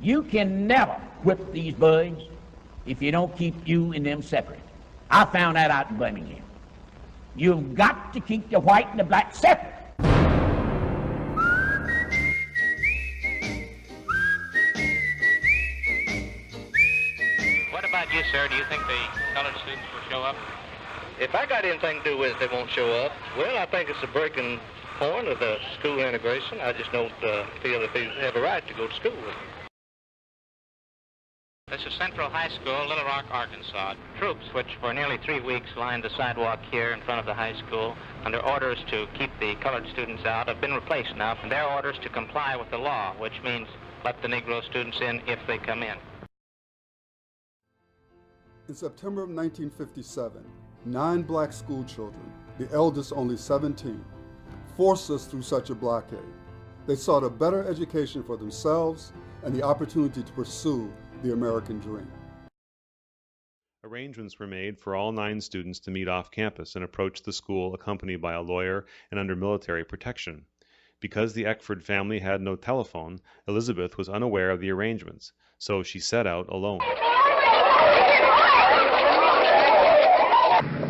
You can never whip these boys if you don't keep you and them separate. I found that out in Birmingham. You've got to keep the white and the black separate. What about you, sir? Do you think the colored students will show up? If I got anything to do with it, they won't show up. Well, I think it's a breaking point of the school integration. I just don't feel that they have a right to go to school. This is Central High School, Little Rock, Arkansas. Troops, which for nearly 3 weeks lined the sidewalk here in front of the high school, under orders to keep the colored students out, have been replaced now. And their orders to comply with the law, which means let the Negro students in if they come in. In September of 1957, 9 black school children, the eldest only 17, forced us through such a blockade. They sought a better education for themselves and the opportunity to pursue the American dream. Arrangements were made for all 9 students to meet off campus and approach the school accompanied by a lawyer and under military protection. Because the Eckford family had no telephone, Elizabeth was unaware of the arrangements, so she set out alone.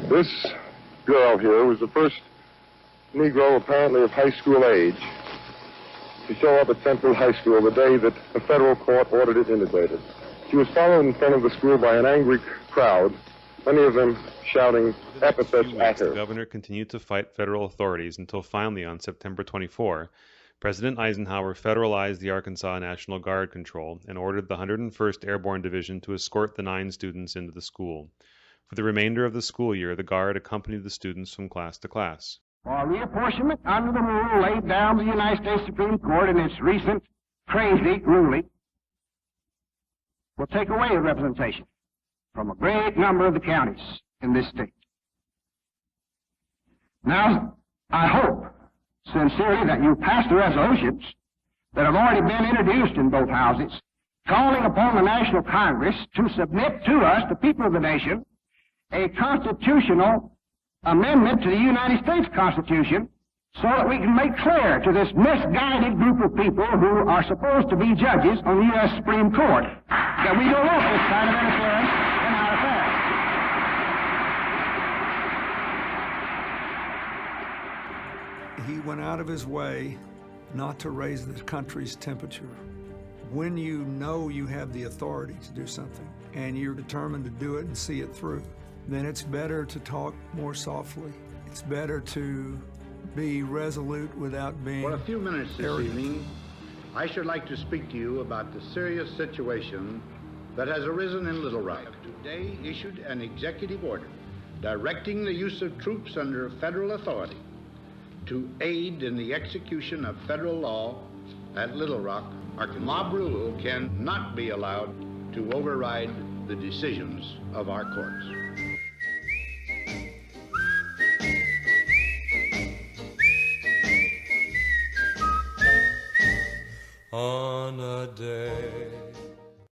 This girl here was the first Negro apparently of high school age to show up at Central High School the day that the federal court ordered it integrated. She was followed in front of the school by an angry crowd, many of them shouting epithets at her. The governor continued to fight federal authorities until finally on September 24, President Eisenhower federalized the Arkansas National Guard control and ordered the 101st Airborne Division to escort the 9 students into the school. For the remainder of the school year, the Guard accompanied the students from class to class. For reapportionment under the rule laid down by the United States Supreme Court in its recent crazy ruling, will take away the representation from a great number of the counties in this state. Now, I hope sincerely that you pass the resolutions that have already been introduced in both houses, calling upon the National Congress to submit to us, the people of the nation, a constitutional amendment to the United States Constitution so that we can make clear to this misguided group of people who are supposed to be judges on the U.S. Supreme Court that we don't want this kind of interference in our affairs. He went out of his way not to raise the country's temperature. When you know you have the authority to do something and you're determined to do it and see it through, then it's better to talk more softly. It's better to be resolute without being For a few minutes this arrogant. evening, I should like to speak to you about the serious situation that has arisen in Little Rock. Today issued an executive order directing the use of troops under federal authority to aid in the execution of federal law at Little Rock, Arkansas. Mob rule cannot be allowed to override the decisions of our courts. On a day